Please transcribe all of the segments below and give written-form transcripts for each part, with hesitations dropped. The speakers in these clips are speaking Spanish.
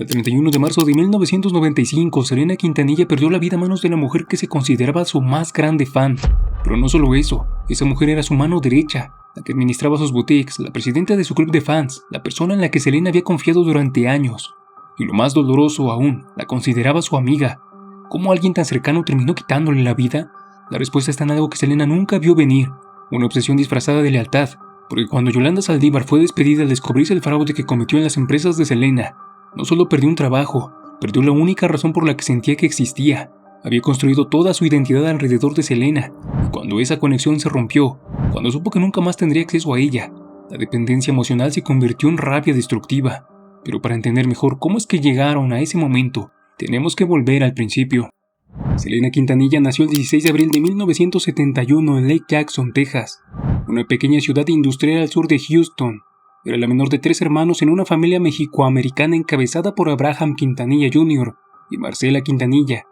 El 31 de marzo de 1995, Selena Quintanilla perdió la vida a manos de la mujer que se consideraba su más grande fan. Pero no solo eso, esa mujer era su mano derecha, la que administraba sus boutiques, la presidenta de su club de fans, la persona en la que Selena había confiado durante años. Y lo más doloroso aún, la consideraba su amiga. ¿Cómo alguien tan cercano terminó quitándole la vida? La respuesta está en algo que Selena nunca vio venir, una obsesión disfrazada de lealtad, porque cuando Yolanda Saldívar fue despedida al descubrirse el fraude que cometió en las empresas de Selena, no solo perdió un trabajo, perdió la única razón por la que sentía que existía. Había construido toda su identidad alrededor de Selena, y cuando esa conexión se rompió, cuando supo que nunca más tendría acceso a ella, la dependencia emocional se convirtió en rabia destructiva. Pero para entender mejor cómo es que llegaron a ese momento, tenemos que volver al principio. Selena Quintanilla nació el 16 de abril de 1971 en Lake Jackson, Texas, una pequeña ciudad industrial al sur de Houston. Era la menor de 3 hermanos en una familia mexicoamericana encabezada por Abraham Quintanilla Jr. y Marcela Quintanilla.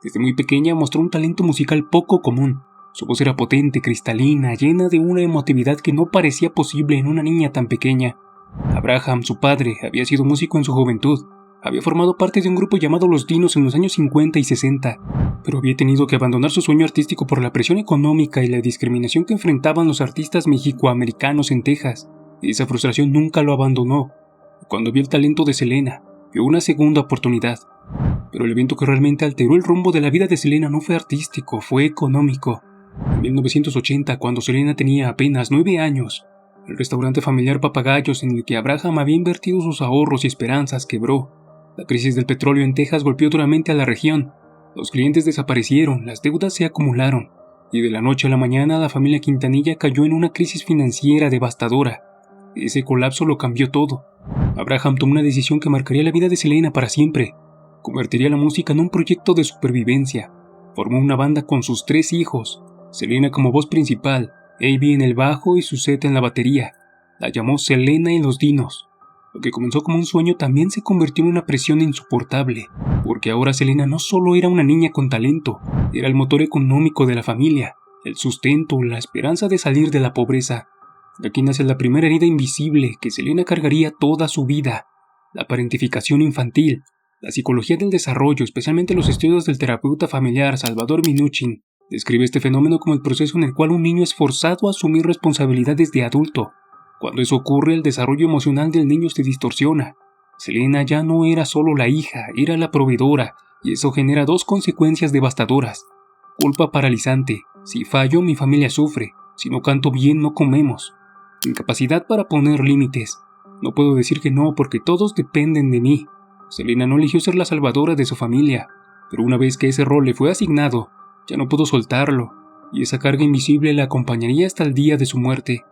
Desde muy pequeña mostró un talento musical poco común. Su voz era potente, cristalina, llena de una emotividad que no parecía posible en una niña tan pequeña. Abraham, su padre, había sido músico en su juventud. Había formado parte de un grupo llamado Los Dinos en los años 50 y 60, pero había tenido que abandonar su sueño artístico por la presión económica y la discriminación que enfrentaban los artistas mexicoamericanos en Texas. Esa frustración nunca lo abandonó. Cuando vio el talento de Selena, vio una segunda oportunidad. Pero el evento que realmente alteró el rumbo de la vida de Selena no fue artístico, fue económico. En 1980, cuando Selena tenía apenas 9 años, el restaurante familiar Papagayos en el que Abraham había invertido sus ahorros y esperanzas quebró. La crisis del petróleo en Texas golpeó duramente a la región. Los clientes desaparecieron, las deudas se acumularon, y de la noche a la mañana la familia Quintanilla cayó en una crisis financiera devastadora. Ese colapso lo cambió todo. Abraham tomó una decisión que marcaría la vida de Selena para siempre. Convertiría la música en un proyecto de supervivencia. Formó una banda con sus 3 hijos, Selena como voz principal, A.B. en el bajo y Suzette en la batería. La llamó Selena y los Dinos. Lo que comenzó como un sueño también se convirtió en una presión insoportable, porque ahora Selena no solo era una niña con talento, era el motor económico de la familia, el sustento, la esperanza de salir de la pobreza. De aquí nace la primera herida invisible que Selena cargaría toda su vida: la parentificación infantil. La psicología del desarrollo, especialmente los estudios del terapeuta familiar Salvador Minuchin, describe este fenómeno como el proceso en el cual un niño es forzado a asumir responsabilidades de adulto. Cuando eso ocurre, el desarrollo emocional del niño se distorsiona. Selena ya no era solo la hija, era la proveedora, y eso genera 2 consecuencias devastadoras. Culpa paralizante: si fallo, mi familia sufre; si no canto bien, no comemos. Incapacidad para poner límites: no puedo decir que no porque todos dependen de mí. Selena no eligió ser la salvadora de su familia, pero una vez que ese rol le fue asignado, ya no pudo soltarlo, y esa carga invisible la acompañaría hasta el día de su muerte.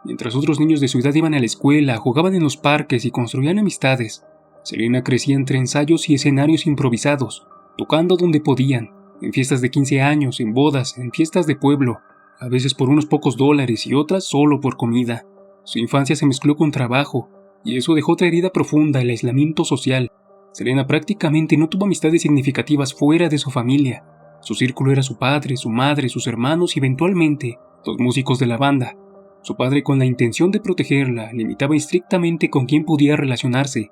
Mientras otros niños de su edad iban a la escuela, jugaban en los parques y construían amistades, Selena crecía entre ensayos y escenarios improvisados, tocando donde podían, en fiestas de 15 años, en bodas, en fiestas de pueblo, a veces por unos pocos dólares y otras solo por comida. Su infancia se mezcló con trabajo, y eso dejó otra herida profunda: el aislamiento social. Selena prácticamente no tuvo amistades significativas fuera de su familia. Su círculo era su padre, su madre, sus hermanos y eventualmente los músicos de la banda. Su padre, con la intención de protegerla, limitaba estrictamente con quién podía relacionarse.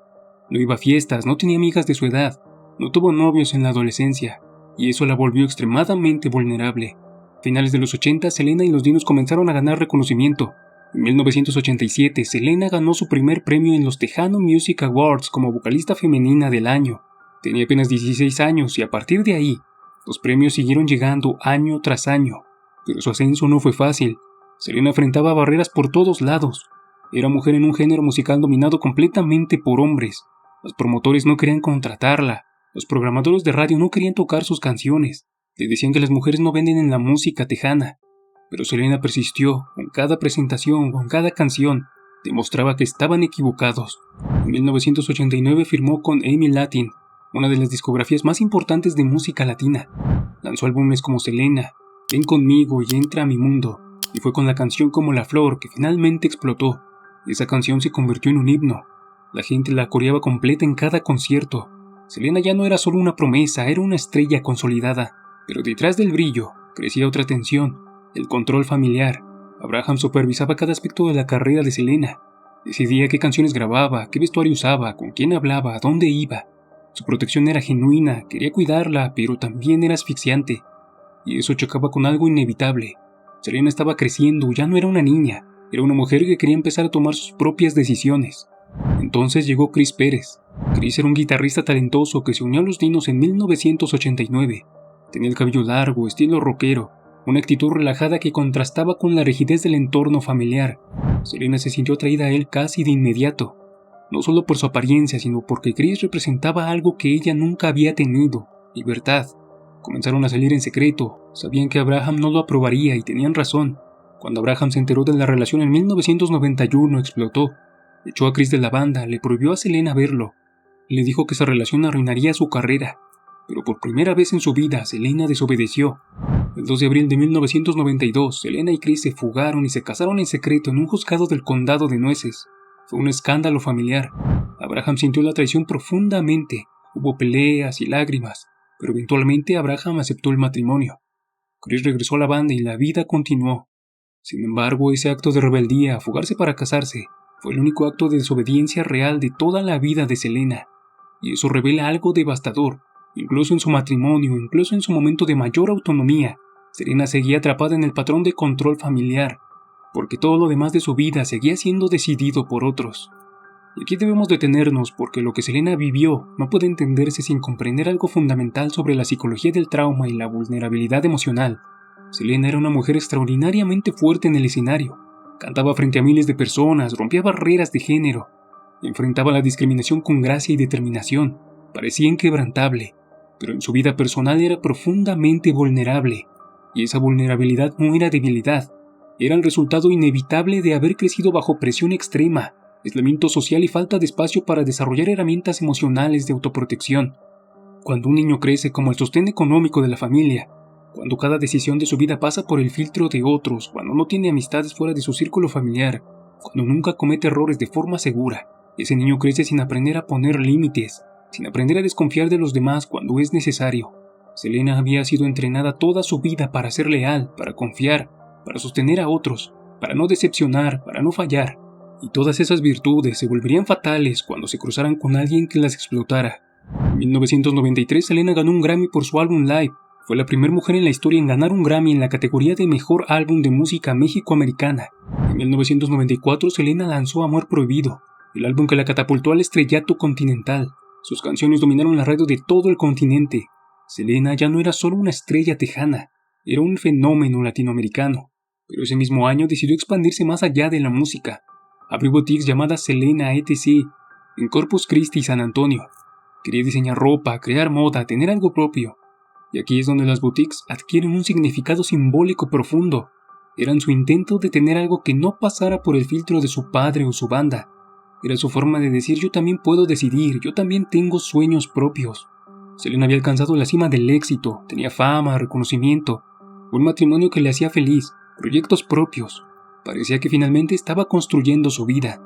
No iba a fiestas, no tenía amigas de su edad, no tuvo novios en la adolescencia, y eso la volvió extremadamente vulnerable. A finales de los 80, Selena y los Dinos comenzaron a ganar reconocimiento. En 1987, Selena ganó su primer premio en los Tejano Music Awards como vocalista femenina del año. Tenía apenas 16 años y a partir de ahí, los premios siguieron llegando año tras año. Pero su ascenso no fue fácil. Selena enfrentaba barreras por todos lados. Era mujer en un género musical dominado completamente por hombres. Los promotores no querían contratarla. Los programadores de radio no querían tocar sus canciones. Le decían que las mujeres no venden en la música tejana. Pero Selena persistió. Con cada presentación, con cada canción, demostraba que estaban equivocados. En 1989 firmó con EMI Latin, una de las discografías más importantes de música latina. Lanzó álbumes como Selena, Ven conmigo y Entra a mi mundo, y fue con la canción Como la flor que finalmente explotó. Esa canción se convirtió en un himno. La gente la coreaba completa en cada concierto. Selena ya no era solo una promesa, era una estrella consolidada. Pero detrás del brillo crecía otra tensión: el control familiar. Abraham supervisaba cada aspecto de la carrera de Selena. Decidía qué canciones grababa, qué vestuario usaba, con quién hablaba, a dónde iba. Su protección era genuina, quería cuidarla, pero también era asfixiante. Y eso chocaba con algo inevitable. Selena estaba creciendo, ya no era una niña, era una mujer que quería empezar a tomar sus propias decisiones. Entonces llegó Chris Pérez. Chris era un guitarrista talentoso que se unió a Los Dinos en 1989. Tenía el cabello largo, estilo rockero, una actitud relajada que contrastaba con la rigidez del entorno familiar. Selena se sintió atraída a él casi de inmediato, no solo por su apariencia, sino porque Chris representaba algo que ella nunca había tenido: libertad. Comenzaron a salir en secreto, sabían que Abraham no lo aprobaría y tenían razón. Cuando Abraham se enteró de la relación en 1991, explotó. Echó a Chris de la banda, le prohibió a Selena verlo. Le dijo que esa relación arruinaría su carrera. Pero por primera vez en su vida, Selena desobedeció. El 2 de abril de 1992, Selena y Chris se fugaron y se casaron en secreto en un juzgado del condado de Nueces. Fue un escándalo familiar. Abraham sintió la traición profundamente. Hubo peleas y lágrimas, pero eventualmente Abraham aceptó el matrimonio. Chris regresó a la banda y la vida continuó. Sin embargo, ese acto de rebeldía, fugarse para casarse, fue el único acto de desobediencia real de toda la vida de Selena. Y eso revela algo devastador. Incluso en su matrimonio, incluso en su momento de mayor autonomía, Selena seguía atrapada en el patrón de control familiar, porque todo lo demás de su vida seguía siendo decidido por otros. Y aquí debemos detenernos, porque lo que Selena vivió no puede entenderse sin comprender algo fundamental sobre la psicología del trauma y la vulnerabilidad emocional. Selena era una mujer extraordinariamente fuerte en el escenario. Cantaba frente a miles de personas, rompía barreras de género, enfrentaba la discriminación con gracia y determinación, parecía inquebrantable, pero en su vida personal era profundamente vulnerable, y esa vulnerabilidad no era debilidad, era el resultado inevitable de haber crecido bajo presión extrema, aislamiento social y falta de espacio para desarrollar herramientas emocionales de autoprotección. Cuando un niño crece como el sostén económico de la familia, cuando cada decisión de su vida pasa por el filtro de otros, cuando no tiene amistades fuera de su círculo familiar, cuando nunca comete errores de forma segura, ese niño crece sin aprender a poner límites, sin aprender a desconfiar de los demás cuando es necesario. Selena había sido entrenada toda su vida para ser leal, para confiar, para sostener a otros, para no decepcionar, para no fallar. Y todas esas virtudes se volverían fatales cuando se cruzaran con alguien que las explotara. En 1993, Selena ganó un Grammy por su álbum Live. Fue la primera mujer en la historia en ganar un Grammy en la categoría de Mejor Álbum de Música México-Americana. En 1994, Selena lanzó Amor Prohibido, el álbum que la catapultó al estrellato continental. Sus canciones dominaron la radio de todo el continente. Selena ya no era solo una estrella tejana, era un fenómeno latinoamericano. Pero ese mismo año decidió expandirse más allá de la música. Abrió boutiques llamadas Selena etc. en Corpus Christi y San Antonio. Quería diseñar ropa, crear moda, tener algo propio. Y aquí es donde las boutiques adquieren un significado simbólico profundo. Eran su intento de tener algo que no pasara por el filtro de su padre o su banda. Era su forma de decir: yo también puedo decidir, yo también tengo sueños propios. Selena había alcanzado la cima del éxito, tenía fama, reconocimiento, un matrimonio que le hacía feliz, proyectos propios. Parecía que finalmente estaba construyendo su vida.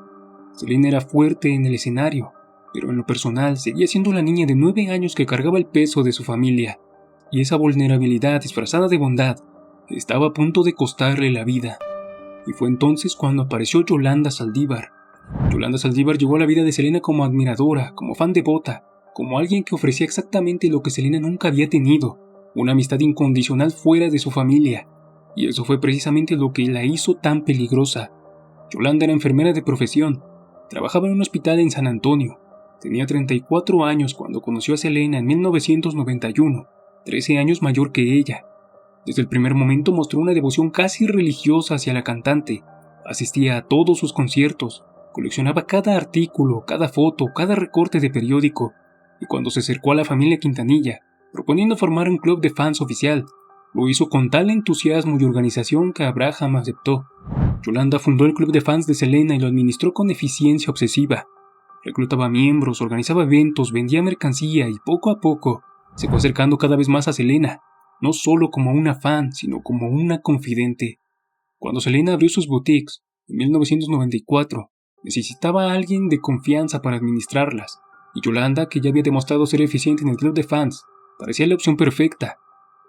Selena era fuerte en el escenario, pero en lo personal seguía siendo la niña de 9 años que cargaba el peso de su familia. Y esa vulnerabilidad disfrazada de bondad estaba a punto de costarle la vida. Y fue entonces cuando apareció Yolanda Saldívar. Yolanda Saldívar llegó a la vida de Selena como admiradora, como fan devota, como alguien que ofrecía exactamente lo que Selena nunca había tenido: una amistad incondicional fuera de su familia. Y eso fue precisamente lo que la hizo tan peligrosa. Yolanda era enfermera de profesión, trabajaba en un hospital en San Antonio. Tenía 34 años cuando conoció a Selena en 1991, 13 años mayor que ella. Desde el primer momento mostró una devoción casi religiosa hacia la cantante. Asistía a todos sus conciertos, coleccionaba cada artículo, cada foto, cada recorte de periódico, y cuando se acercó a la familia Quintanilla, proponiendo formar un club de fans oficial, lo hizo con tal entusiasmo y organización que Abraham aceptó. Yolanda fundó el club de fans de Selena y lo administró con eficiencia obsesiva. Reclutaba miembros, organizaba eventos, vendía mercancía y poco a poco se fue acercando cada vez más a Selena, no solo como una fan, sino como una confidente. Cuando Selena abrió sus boutiques, en 1994, necesitaba a alguien de confianza para administrarlas, y Yolanda, que ya había demostrado ser eficiente en el club de fans, parecía la opción perfecta.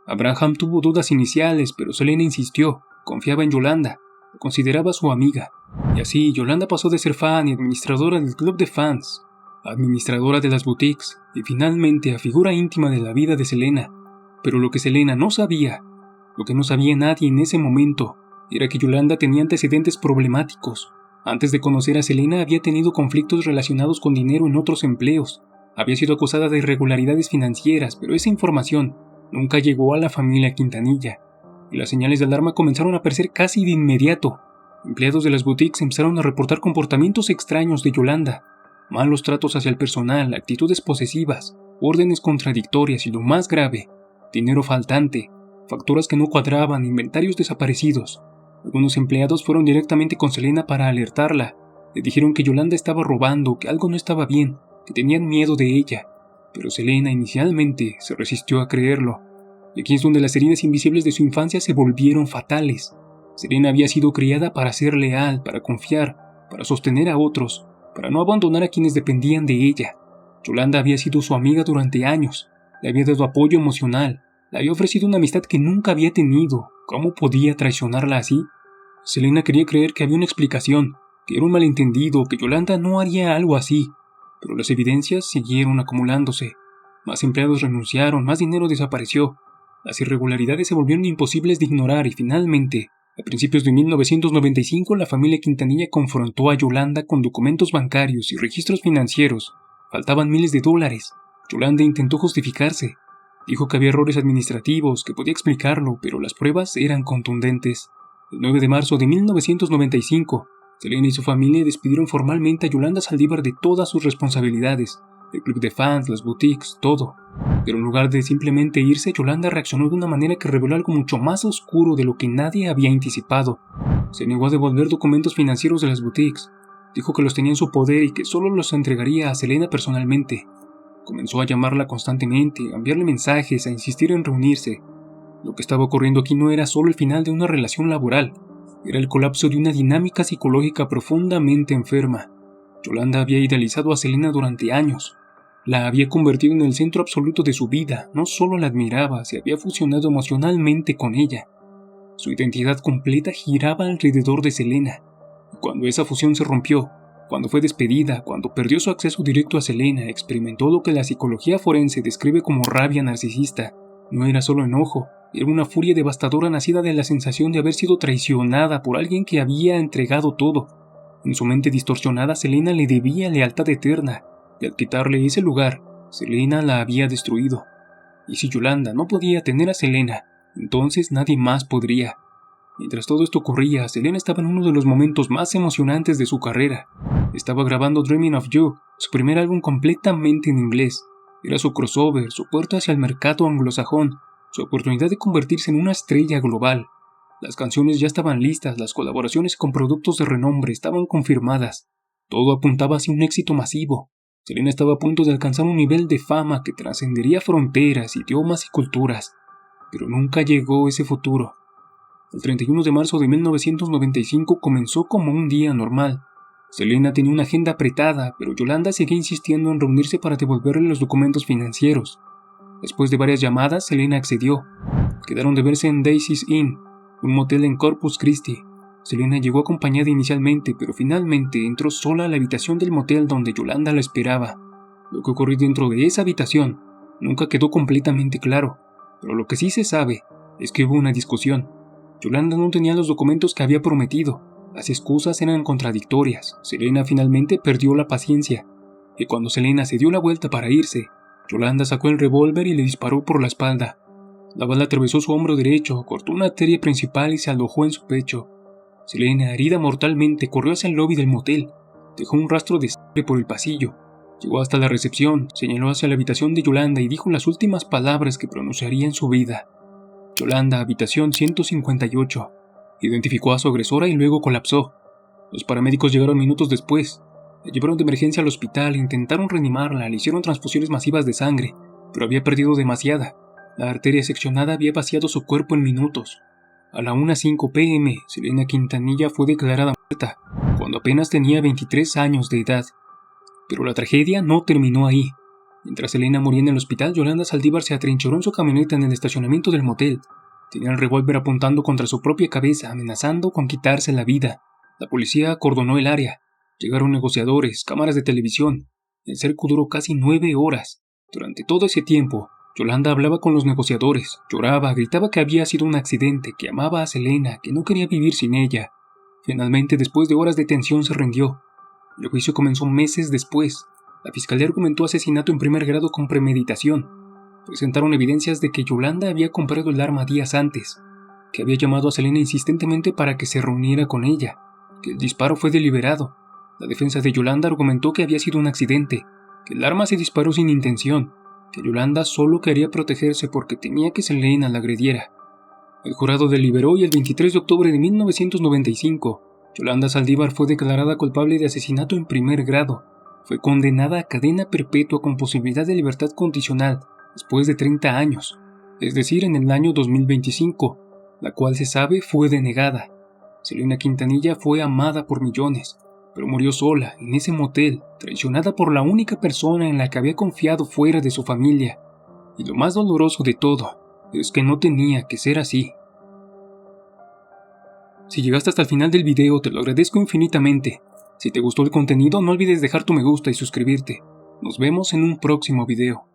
Abraham tuvo dudas iniciales, pero Selena insistió, confiaba en Yolanda. la consideraba su amiga. Y así, Yolanda pasó de ser fan y administradora del club de fans, a administradora de las boutiques y finalmente a figura íntima de la vida de Selena. Pero lo que Selena no sabía, lo que no sabía nadie en ese momento, era que Yolanda tenía antecedentes problemáticos. Antes de conocer a Selena había tenido conflictos relacionados con dinero en otros empleos. Había sido acusada de irregularidades financieras, pero esa información nunca llegó a la familia Quintanilla, y las señales de alarma comenzaron a aparecer casi de inmediato. Empleados de las boutiques empezaron a reportar comportamientos extraños de Yolanda, malos tratos hacia el personal, actitudes posesivas, órdenes contradictorias y lo más grave, dinero faltante, facturas que no cuadraban, inventarios desaparecidos. Algunos empleados fueron directamente con Selena para alertarla. Le dijeron que Yolanda estaba robando, que algo no estaba bien, que tenían miedo de ella. Pero Selena inicialmente se resistió a creerlo. Y aquí es donde las heridas invisibles de su infancia se volvieron fatales. Selena había sido criada para ser leal, para confiar, para sostener a otros, para no abandonar a quienes dependían de ella. Yolanda había sido su amiga durante años, le había dado apoyo emocional, le había ofrecido una amistad que nunca había tenido. ¿Cómo podía traicionarla así? Selena quería creer que había una explicación, que era un malentendido, que Yolanda no haría algo así, pero las evidencias siguieron acumulándose. Más empleados renunciaron, más dinero desapareció. Las irregularidades se volvieron imposibles de ignorar y finalmente, a principios de 1995, la familia Quintanilla confrontó a Yolanda con documentos bancarios y registros financieros. Faltaban miles de dólares. Yolanda intentó justificarse. Dijo que había errores administrativos, que podía explicarlo, pero las pruebas eran contundentes. El 9 de marzo de 1995, Selena y su familia despidieron formalmente a Yolanda Saldívar de todas sus responsabilidades, el club de fans, las boutiques, todo. Pero en lugar de simplemente irse, Yolanda reaccionó de una manera que reveló algo mucho más oscuro de lo que nadie había anticipado. Se negó a devolver documentos financieros de las boutiques. Dijo que los tenía en su poder y que solo los entregaría a Selena personalmente. Comenzó a llamarla constantemente, a enviarle mensajes, a insistir en reunirse. Lo que estaba ocurriendo aquí no era solo el final de una relación laboral, era el colapso de una dinámica psicológica profundamente enferma. Yolanda había idealizado a Selena durante años. La había convertido en el centro absoluto de su vida, no solo la admiraba, se había fusionado emocionalmente con ella. Su identidad completa giraba alrededor de Selena. Y cuando esa fusión se rompió, cuando fue despedida, cuando perdió su acceso directo a Selena, experimentó lo que la psicología forense describe como rabia narcisista. No era solo enojo, era una furia devastadora nacida de la sensación de haber sido traicionada por alguien que había entregado todo. En su mente distorsionada, Selena le debía lealtad eterna, y al quitarle ese lugar, Selena la había destruido. Y si Yolanda no podía tener a Selena, entonces nadie más podría. Mientras todo esto ocurría, Selena estaba en uno de los momentos más emocionantes de su carrera. Estaba grabando Dreaming of You, su primer álbum completamente en inglés. Era su crossover, su puerta hacia el mercado anglosajón, su oportunidad de convertirse en una estrella global. Las canciones ya estaban listas, las colaboraciones con productos de renombre estaban confirmadas. Todo apuntaba hacia un éxito masivo. Selena estaba a punto de alcanzar un nivel de fama que trascendería fronteras, idiomas y culturas. Pero nunca llegó ese futuro. El 31 de marzo de 1995 comenzó como un día normal. Selena tenía una agenda apretada, pero Yolanda seguía insistiendo en reunirse para devolverle los documentos financieros. Después de varias llamadas, Selena accedió. Quedaron de verse en Daisy's Inn, un motel en Corpus Christi. Selena llegó acompañada inicialmente, pero finalmente entró sola a la habitación del motel donde Yolanda la esperaba. Lo que ocurrió dentro de esa habitación nunca quedó completamente claro, pero lo que sí se sabe es que hubo una discusión. Yolanda no tenía los documentos que había prometido. Las excusas eran contradictorias. Selena finalmente perdió la paciencia. Y cuando Selena se dio la vuelta para irse, Yolanda sacó el revólver y le disparó por la espalda. La bala atravesó su hombro derecho, cortó una arteria principal y se alojó en su pecho. Selena, herida mortalmente, corrió hacia el lobby del motel. Dejó un rastro de sangre por el pasillo. Llegó hasta la recepción, señaló hacia la habitación de Yolanda y dijo las últimas palabras que pronunciaría en su vida. Yolanda, habitación 158. Identificó a su agresora y luego colapsó. Los paramédicos llegaron minutos después. La llevaron de emergencia al hospital, intentaron reanimarla, le hicieron transfusiones masivas de sangre, pero había perdido demasiada. La arteria seccionada había vaciado su cuerpo en minutos. A la 1:05 p.m., Selena Quintanilla fue declarada muerta, cuando apenas tenía 23 años de edad. Pero la tragedia no terminó ahí. Mientras Selena moría en el hospital, Yolanda Saldívar se atrincheró en su camioneta en el estacionamiento del motel. Tenía el revólver apuntando contra su propia cabeza, amenazando con quitarse la vida. La policía acordonó el área. Llegaron negociadores, cámaras de televisión. El cerco duró casi 9 horas. Durante todo ese tiempo, Yolanda hablaba con los negociadores, lloraba, gritaba que había sido un accidente, que amaba a Selena, que no quería vivir sin ella. Finalmente, después de horas de tensión, se rindió. El juicio comenzó meses después. La fiscalía argumentó asesinato en primer grado con premeditación. Presentaron evidencias de que Yolanda había comprado el arma días antes, que había llamado a Selena insistentemente para que se reuniera con ella, que el disparo fue deliberado. La defensa de Yolanda argumentó que había sido un accidente, que el arma se disparó sin intención, que Yolanda solo quería protegerse porque temía que Selena la agrediera. El jurado deliberó y el 23 de octubre de 1995, Yolanda Saldívar fue declarada culpable de asesinato en primer grado. Fue condenada a cadena perpetua con posibilidad de libertad condicional después de 30 años, es decir, en el año 2025, la cual se sabe fue denegada. Selena Quintanilla fue amada por millones, pero murió sola, en ese motel, traicionada por la única persona en la que había confiado fuera de su familia. Y lo más doloroso de todo, es que no tenía que ser así. Si llegaste hasta el final del video, te lo agradezco infinitamente. Si te gustó el contenido, no olvides dejar tu me gusta y suscribirte. Nos vemos en un próximo video.